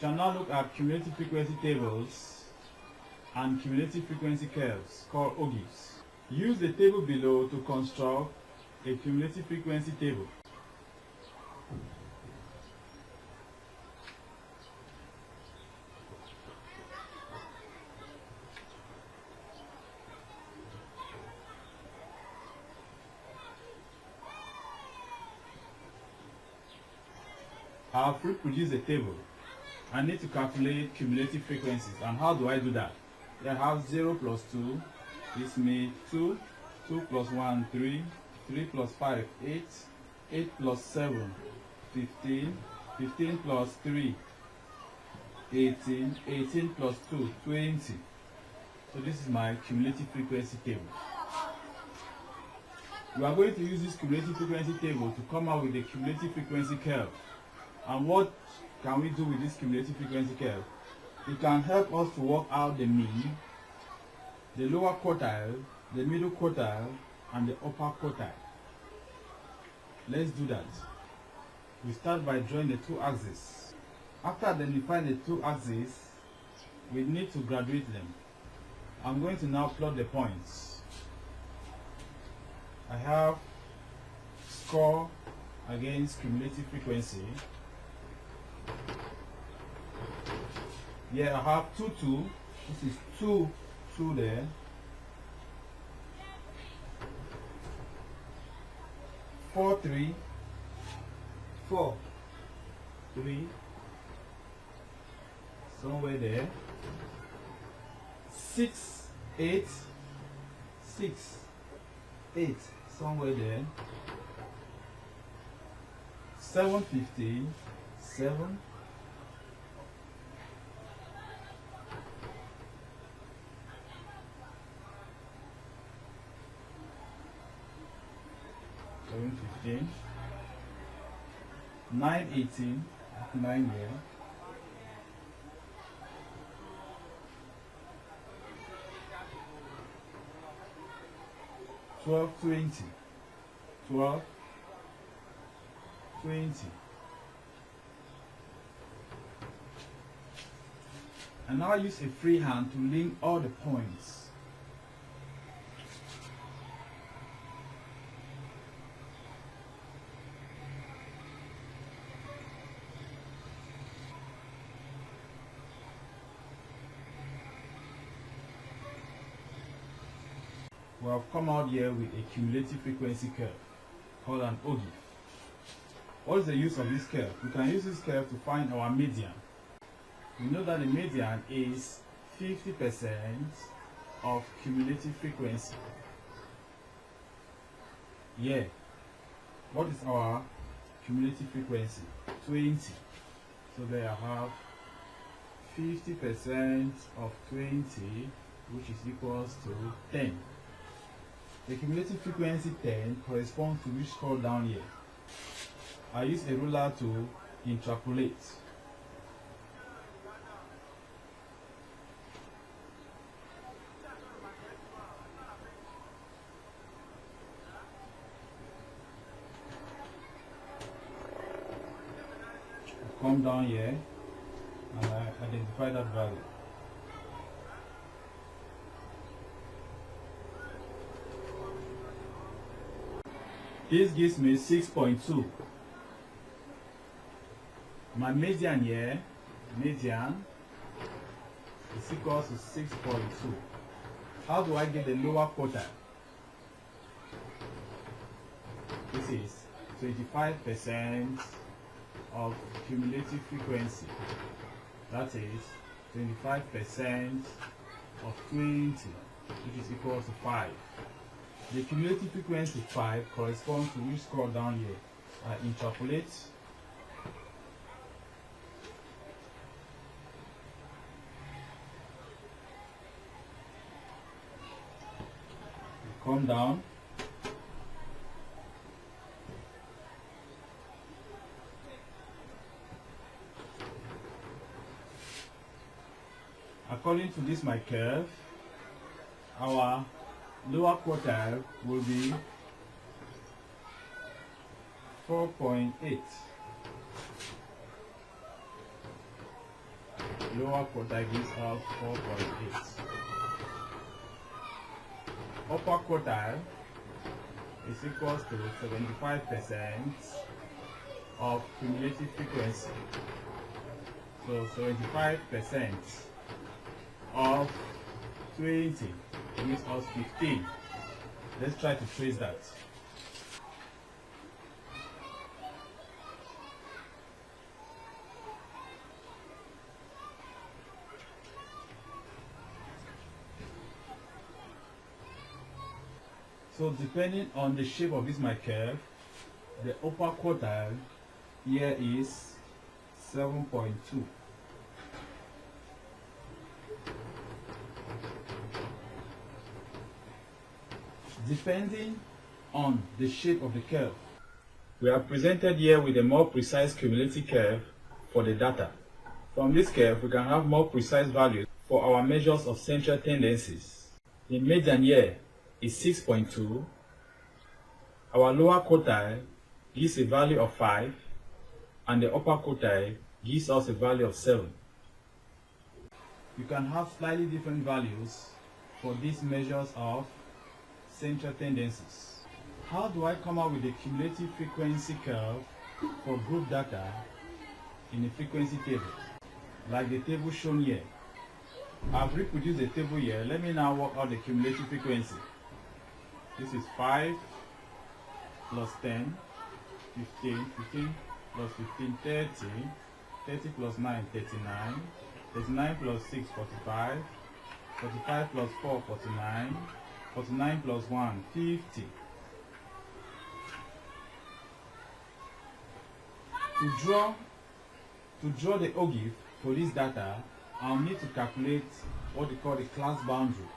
Shall now look at cumulative frequency tables and cumulative frequency curves called OGIs. Use the table below to construct a cumulative frequency table. I have reproduced a table. I need to calculate cumulative frequencies. And how do I do that? I have 0 plus 2, this means 2, 2 plus 1, 3, 3 plus 5, 8, 8 plus 7, 15, 15 plus 3, 18, 18 plus 2, 20. So this is my cumulative frequency table. We are going to use this cumulative frequency table to come out with a cumulative frequency curve. And what can we do with this cumulative frequency curve? It can help us to work out the mean, the lower quartile, the middle quartile, and the upper quartile. Let's do that. We start by drawing the two axes. After identifying the two axes, we need to graduate them. I'm going to now plot the points. I have score against cumulative frequency. Here I have 2, 2. This is 2, 2 there. 4, 3. 4, 3. Somewhere there. 6, 8. 6, 8. Somewhere there. 7, 15. 7. 15, 9, 18, 9 here, 12, 20, 12, 20. And now I use a free hand to link all the points. We have come out here with a cumulative frequency curve called an OGI. What is the use of this curve? We can use this curve to find our median. We know that the median is 50% of cumulative frequency. Yeah. What is our cumulative frequency? 20. So there I have 50% of 20, which is equals to 10. The cumulative frequency 10 corresponds to which score down here. I use a ruler to interpolate. Come down here and I identify that value. This gives me 6.2. My median here, median, is equal to 6.2. How do I get the lower quartile? This is 25% of cumulative frequency. That is 25% of 20, which is equal to 5. The cumulative frequency 5 corresponds to which score down here. I interpolate. Come down. According to this my curve, our lower quartile will be 4.8. lower quartile gives us 4.8. Upper quartile is equals to 75% of cumulative frequency. So 75% of 20 gives us 15. Let's try to trace that. So depending on the shape of this my curve, the upper quartile here is 7.2. Depending on the shape of the curve, we are presented here with a more precise cumulative curve for the data. From this curve, we can have more precise values for our measures of central tendencies. The median here is 6.2. Our lower quartile gives a value of 5, and the upper quartile gives us a value of 7. You can have slightly different values for these measures of central tendencies. How do I come up with a cumulative frequency curve for group data in a frequency table, like the table shown here? I've reproduced the table here. Let me now work out the cumulative frequency. This is 5 plus 10, 15, 15 plus 15, 30, 30 plus 9, 39, 39 plus 6, 45, 45 plus 4, 49, 49 plus 1, 50. To draw the OGIF for this data, I'll need to calculate what we call the class boundary.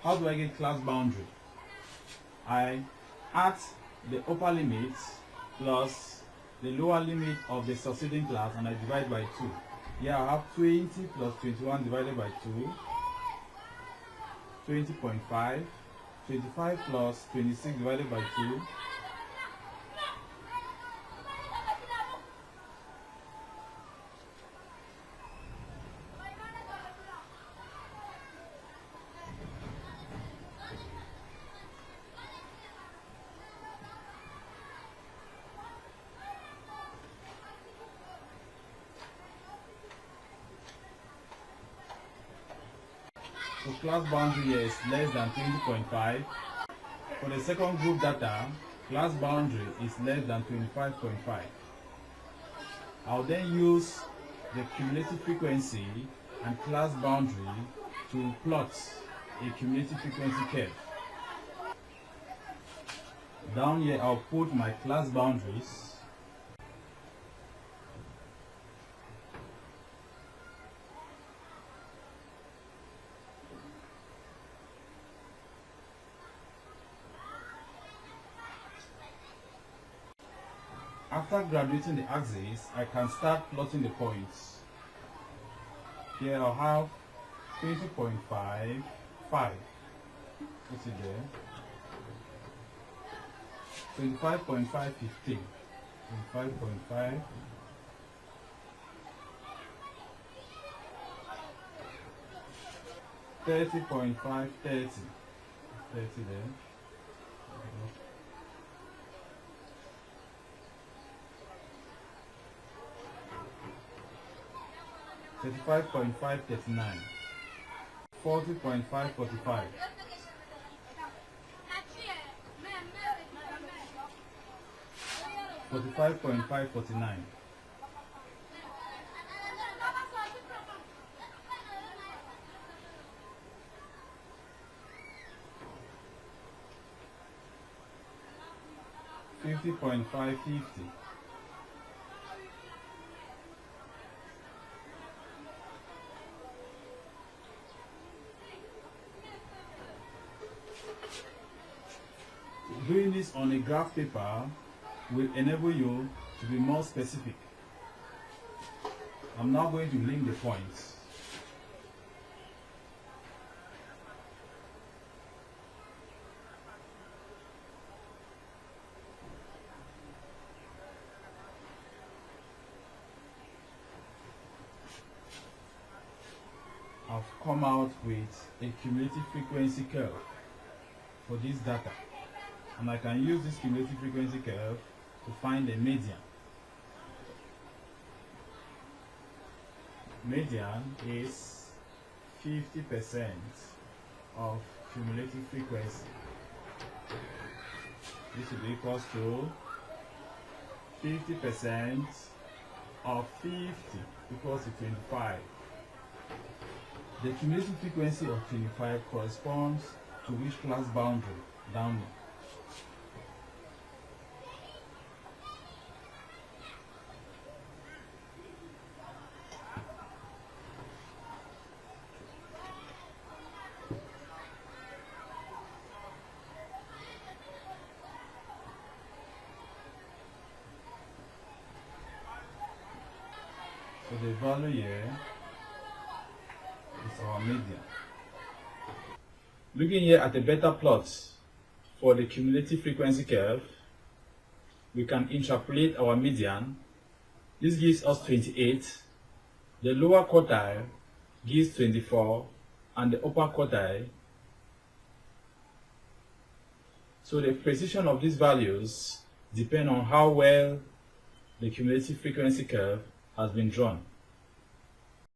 How do I get class boundary? I add the upper limit plus the lower limit of the succeeding class and I divide by 2. Here I have 20 plus 21 divided by 2, 20.5, 25 plus 26 divided by 2, so class boundary here is less than 20.5. For the second group data, class boundary is less than 25.5. I'll then use the cumulative frequency and class boundary to plot a cumulative frequency curve. Down here I'll put my class boundaries. After graduating the axis, I can start plotting the points. Here I'll have 20.5, 5. What's it there? 25.5, 15. 25.5. 30.5, 30. 30 there. 35.5, 39, 40.5, 45, 45.5, 49, 50.5, 50. Doing this on a graph paper will enable you to be more specific. I'm now going to link the points. have come out with a cumulative frequency curve for this data, and I can use this cumulative frequency curve to find the median. Median is 50% of cumulative frequency. This will be equals to 50% of 50 equals to 25. The cumulative frequency of 25 corresponds to which class boundary downward? So the value here is our median. Looking here at a better plot for the cumulative frequency curve, we can interpolate our median. This gives us 28. The lower quartile gives 24 and the upper quartile. So the precision of these values depend on how well the cumulative frequency curve has been drawn.